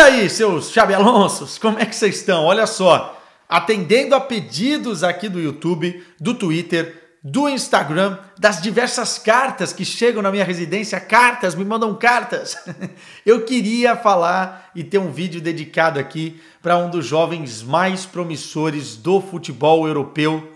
aí, seus Xabi Alonsos, como é que vocês estão? Olha só, atendendo a pedidos aqui do YouTube, do Twitter, do Instagram, das diversas cartas que chegam na minha residência, me mandam cartas. Eu queria falar e ter um vídeo dedicado aqui para um dos jovens mais promissores do futebol europeu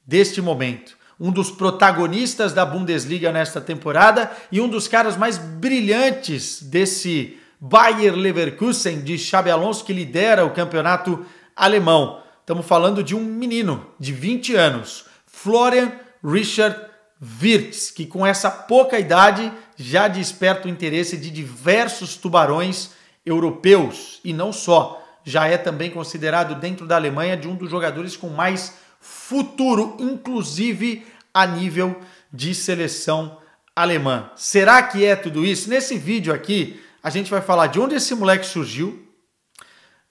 deste momento. Um dos protagonistas da Bundesliga nesta temporada e um dos caras mais brilhantes desse Bayer Leverkusen de Xabi Alonso, que lidera o campeonato alemão. Estamos falando de um menino de 20 anos, Florian Richard Wirtz, que com essa pouca idade já desperta o interesse de diversos tubarões europeus. E não só, já é também considerado dentro da Alemanha de um dos jogadores com mais futuro, inclusive a nível de seleção alemã. Será que é tudo isso? Nesse vídeo aqui, a gente vai falar de onde esse moleque surgiu,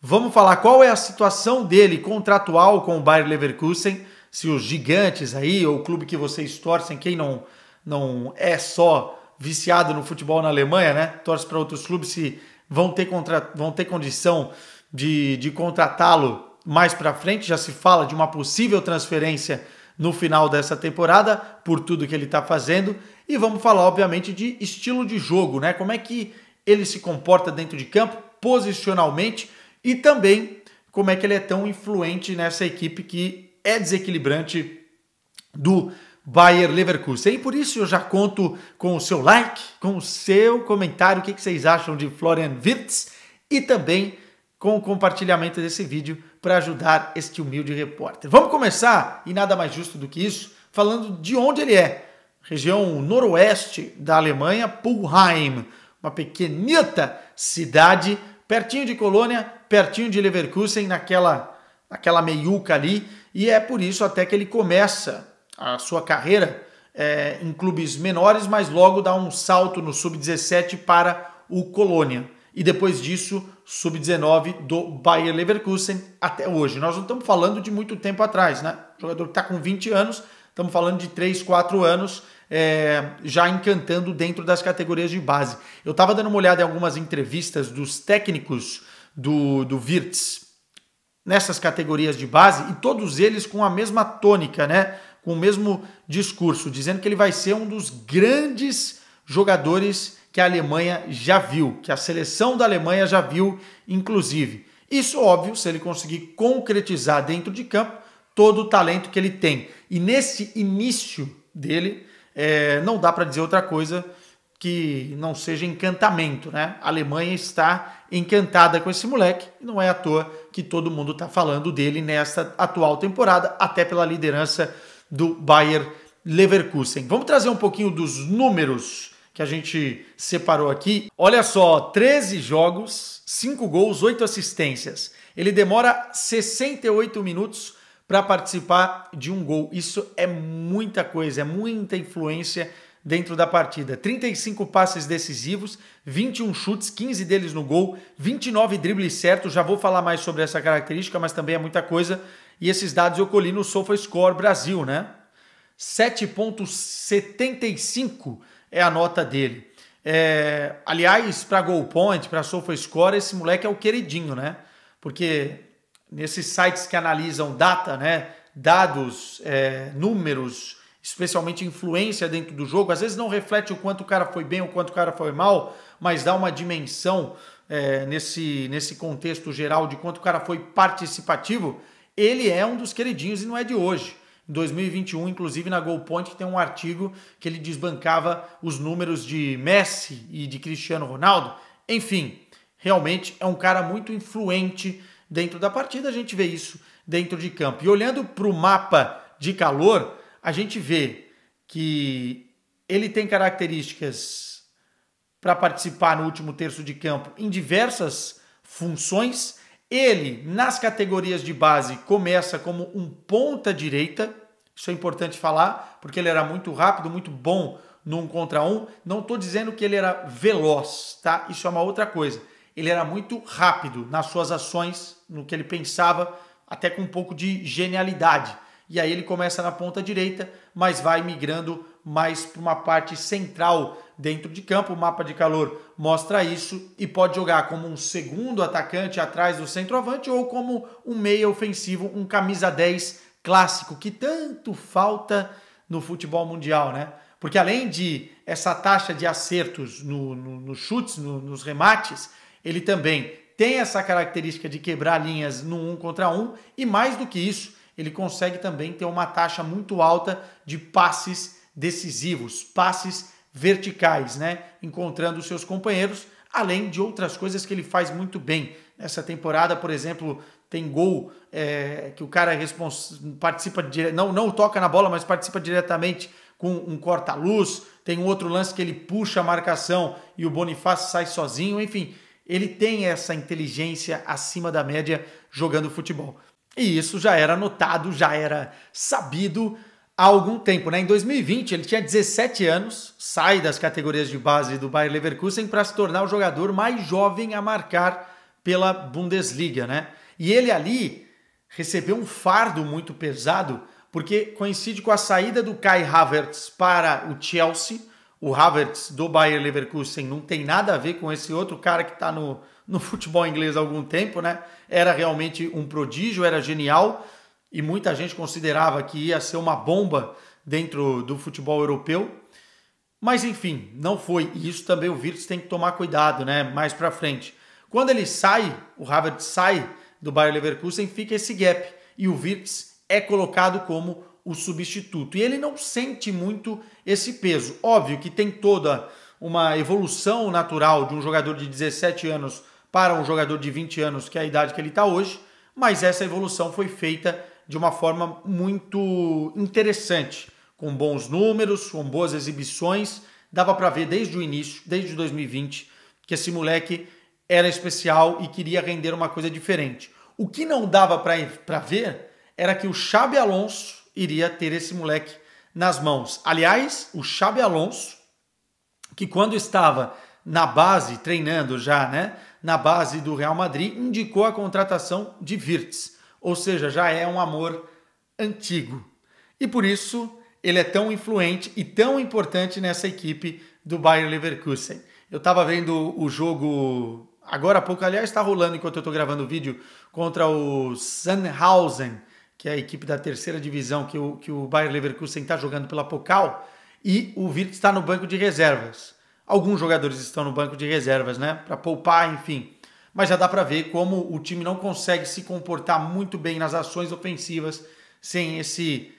vamos falar qual é a situação dele contratual com o Bayer Leverkusen, se os gigantes aí, ou o clube que vocês torcem, quem não é só viciado no futebol na Alemanha, né? Torce para outros clubes, se vão ter condição de contratá-lo mais para frente. Já se fala de uma possível transferência no final dessa temporada, por tudo que ele está fazendo. E vamos falar, obviamente, de estilo de jogo, né? Como é que ele se comporta dentro de campo, posicionalmente, e também como é que ele é tão influente nessa equipe que é desequilibrante do Bayer Leverkusen. E por isso eu já conto com o seu like, com o seu comentário, o que vocês acham de Florian Wirtz, e também com o compartilhamento desse vídeo para ajudar este humilde repórter. Vamos começar, e nada mais justo do que isso, falando de onde ele é. Região noroeste da Alemanha, Pulheim, uma pequenita cidade, pertinho de Colônia, pertinho de Leverkusen, naquela meiuca ali, e é por isso até que ele começa a sua carreira em clubes menores, mas logo dá um salto no Sub-17 para o Colônia. E depois disso, Sub-19 do Bayer Leverkusen até hoje. Nós não estamos falando de muito tempo atrás, né? O jogador que está com 20 anos, estamos falando de 3, 4 anos, já encantando dentro das categorias de base. Eu estava dando uma olhada em algumas entrevistas dos técnicos do Wirtz nessas categorias de base, e todos eles com a mesma tônica, né? Com o mesmo discurso, dizendo que ele vai ser um dos grandes jogadores que a Alemanha já viu, que a seleção da Alemanha já viu, inclusive. Isso, óbvio, se ele conseguir concretizar dentro de campo todo o talento que ele tem. E nesse início dele, não dá para dizer outra coisa que não seja encantamento, né? A Alemanha está encantada com esse moleque, e não é à toa que todo mundo está falando dele nesta atual temporada, até pela liderança do Bayer Leverkusen. Vamos trazer um pouquinho dos números que a gente separou aqui. Olha só, 13 jogos, 5 gols, 8 assistências. Ele demora 68 minutos para participar de um gol. Isso é muita coisa, é muita influência dentro da partida. 35 passes decisivos, 21 chutes, 15 deles no gol, 29 dribles certos. Já vou falar mais sobre essa característica, mas também é muita coisa. E esses dados eu colhi no SofaScore Brasil, né? 7,75 é a nota dele. Aliás, para Goal Point, para SofaScore, esse moleque é o queridinho, né? Porque nesses sites que analisam data, né? Dados, números, especialmente influência dentro do jogo, às vezes não reflete o quanto o cara foi bem ou o quanto o cara foi mal, mas dá uma dimensão nesse contexto geral de quanto o cara foi participativo. Ele é um dos queridinhos e não é de hoje. Em 2021, inclusive na Goal Point, tem um artigo que ele desbancava os números de Messi e de Cristiano Ronaldo. Enfim, realmente é um cara muito influente dentro da partida, a gente vê isso dentro de campo. E olhando para o mapa de calor, a gente vê que ele tem características para participar no último terço de campo em diversas funções. Ele, nas categorias de base, começa como um ponta-direita. Isso é importante falar, porque ele era muito rápido, muito bom no 1 contra 1. Não estou dizendo que ele era veloz, tá? Isso é uma outra coisa. Ele era muito rápido nas suas ações, no que ele pensava, até com um pouco de genialidade. E aí ele começa na ponta-direita, mas vai migrando mais para uma parte central dentro de campo. O mapa de calor mostra isso e pode jogar como um segundo atacante atrás do centroavante ou como um meia ofensivo, um camisa 10 clássico, que tanto falta no futebol mundial, né? Porque além de essa taxa de acertos nos chutes, nos remates, ele também tem essa característica de quebrar linhas no 1 contra 1 e mais do que isso, ele consegue também ter uma taxa muito alta de passes decisivos, passes verticais, né? Encontrando os seus companheiros, além de outras coisas que ele faz muito bem. Nessa temporada, por exemplo, tem gol que o cara participa, não toca na bola, mas participa diretamente com um corta-luz. Tem um outro lance que ele puxa a marcação e o Bonifácio sai sozinho. Enfim, ele tem essa inteligência acima da média jogando futebol. E isso já era notado, já era sabido há algum tempo, né? Em 2020, ele tinha 17 anos, sai das categorias de base do Bayer Leverkusen para se tornar o jogador mais jovem a marcar pela Bundesliga, né? E ele ali recebeu um fardo muito pesado, porque coincide com a saída do Kai Havertz para o Chelsea. O Havertz do Bayer Leverkusen não tem nada a ver com esse outro cara que está no futebol inglês há algum tempo, né? Era realmente um prodígio, era genial, e muita gente considerava que ia ser uma bomba dentro do futebol europeu. Mas enfim, não foi. E isso também o Wirtz tem que tomar cuidado, né? Mais para frente. Quando ele sai, o Havertz sai do Bayer Leverkusen, fica esse gap. E o Wirtz é colocado como o substituto. E ele não sente muito esse peso. Óbvio que tem toda uma evolução natural de um jogador de 17 anos para um jogador de 20 anos, que é a idade que ele está hoje, mas essa evolução foi feita de uma forma muito interessante, com bons números, com boas exibições. Dava para ver desde o início, desde 2020, que esse moleque era especial e queria render uma coisa diferente. O que não dava para ver era que o Xabi Alonso iria ter esse moleque nas mãos. Aliás, o Xabi Alonso, que quando estava na base, treinando já, né, na base do Real Madrid, indicou a contratação de Wirtz. Ou seja, já é um amor antigo. E por isso ele é tão influente e tão importante nessa equipe do Bayer Leverkusen. Eu estava vendo o jogo agora há pouco, aliás, está rolando enquanto eu estou gravando o vídeo, contra o Sandhausen, que é a equipe da terceira divisão que o Bayer Leverkusen está jogando pela Pokal, e o Wirtz está no banco de reservas. Alguns jogadores estão no banco de reservas, né? Para poupar, enfim. Mas já dá para ver como o time não consegue se comportar muito bem nas ações ofensivas sem esse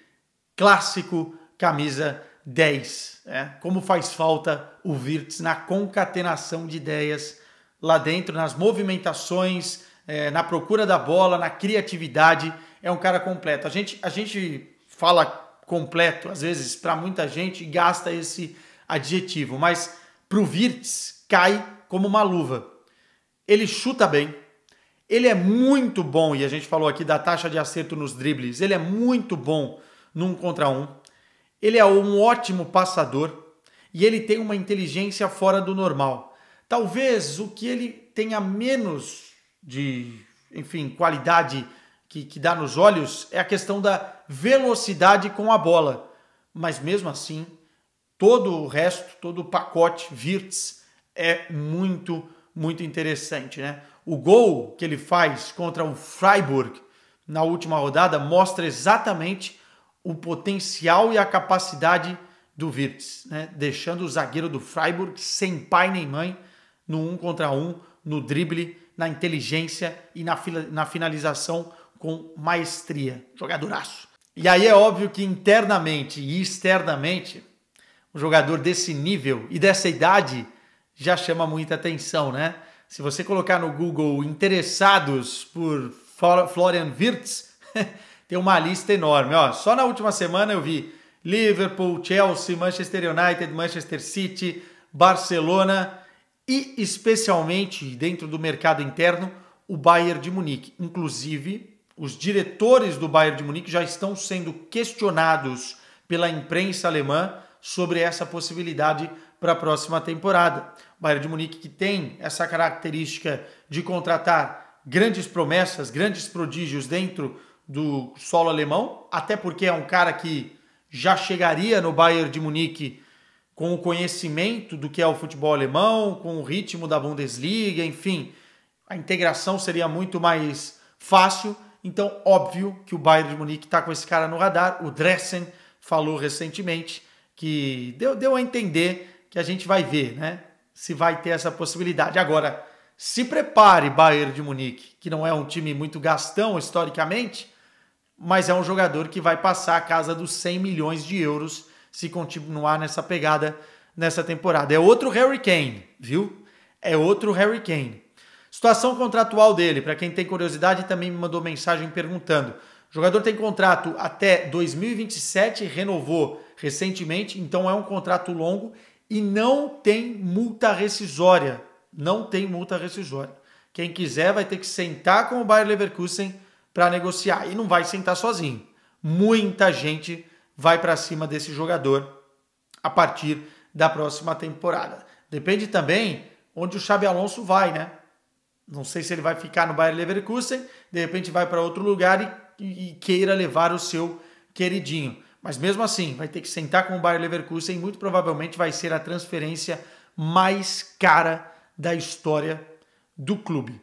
clássico camisa 10. Né? Como faz falta o Wirtz na concatenação de ideias lá dentro, nas movimentações, na procura da bola, na criatividade. É um cara completo. A gente fala completo, às vezes, para muita gente, e gasta esse adjetivo, mas para o Wirtz cai como uma luva. Ele chuta bem, ele é muito bom, e a gente falou aqui da taxa de acerto nos dribles, ele é muito bom num contra um, ele é um ótimo passador e ele tem uma inteligência fora do normal. Talvez o que ele tenha menos de, enfim, qualidade que dá nos olhos é a questão da velocidade com a bola, mas mesmo assim, todo o resto, todo o pacote Wirtz é muito interessante, né? O gol que ele faz contra o Freiburg na última rodada mostra exatamente o potencial e a capacidade do Wirtz, né? Deixando o zagueiro do Freiburg sem pai nem mãe no 1 contra 1, no drible, na inteligência e na finalização com maestria. Jogadoraço. E aí é óbvio que internamente e externamente um jogador desse nível e dessa idade já chama muita atenção, né? Se você colocar no Google interessados por Florian Wirtz, tem uma lista enorme. Ó, só na última semana eu vi Liverpool, Chelsea, Manchester United, Manchester City, Barcelona e especialmente dentro do mercado interno, o Bayern de Munique. Inclusive, os diretores do Bayern de Munique já estão sendo questionados pela imprensa alemã sobre essa possibilidade para a próxima temporada. O Bayern de Munique que tem essa característica de contratar grandes promessas, grandes prodígios dentro do solo alemão, até porque é um cara que já chegaria no Bayern de Munique com o conhecimento do que é o futebol alemão, com o ritmo da Bundesliga, enfim, a integração seria muito mais fácil. Então, óbvio que o Bayern de Munique está com esse cara no radar. O Dressen falou recentemente que deu a entender que a gente vai ver, né? Se vai ter essa possibilidade. Agora, se prepare, Bayern de Munique, que não é um time muito gastão historicamente, mas é um jogador que vai passar a casa dos 100 milhões de euros se continuar nessa pegada nessa temporada. É outro Harry Kane, viu? É outro Harry Kane. Situação contratual dele, para quem tem curiosidade, também me mandou mensagem perguntando. O jogador tem contrato até 2027, renovou recentemente, então é um contrato longo e não tem multa rescisória. Não tem multa rescisória. Quem quiser vai ter que sentar com o Bayer Leverkusen para negociar. E não vai sentar sozinho. Muita gente vai para cima desse jogador a partir da próxima temporada. Depende também onde o Xabi Alonso vai, né? Não sei se ele vai ficar no Bayer Leverkusen, de repente vai para outro lugar e queira levar o seu queridinho. Mas mesmo assim, vai ter que sentar com o Bayer Leverkusen e muito provavelmente vai ser a transferência mais cara da história do clube.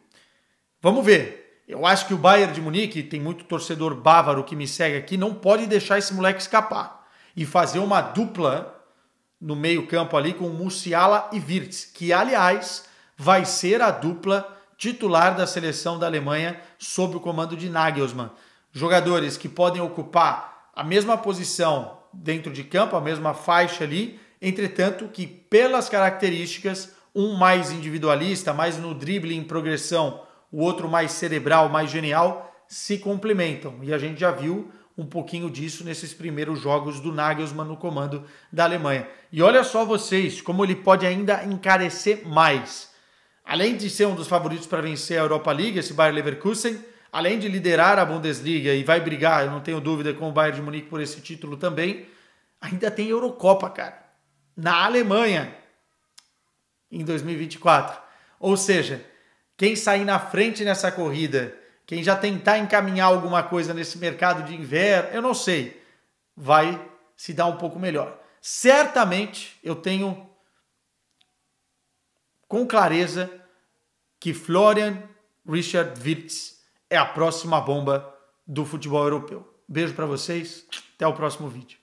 Vamos ver. Eu acho que o Bayern de Munique, tem muito torcedor bávaro que me segue aqui, não pode deixar esse moleque escapar e fazer uma dupla no meio-campo ali com Musiala e Wirtz, que aliás vai ser a dupla titular da seleção da Alemanha sob o comando de Nagelsmann. Jogadores que podem ocupar a mesma posição dentro de campo, a mesma faixa ali, entretanto que pelas características, um mais individualista, mais no drible em progressão, o outro mais cerebral, mais genial, se complementam. E a gente já viu um pouquinho disso nesses primeiros jogos do Nagelsmann no comando da Alemanha. E olha só vocês, como ele pode ainda encarecer mais. Além de ser um dos favoritos para vencer a Europa League, esse Bayer Leverkusen, além de liderar a Bundesliga e vai brigar, eu não tenho dúvida, com o Bayern de Munique por esse título também, ainda tem Eurocopa, cara, na Alemanha, em 2024. Ou seja, quem sair na frente nessa corrida, quem já tentar encaminhar alguma coisa nesse mercado de inverno, eu não sei, vai se dar um pouco melhor. Certamente eu tenho com clareza que Florian Richard Wirtz é a próxima bomba do futebol europeu. Beijo para vocês, até o próximo vídeo.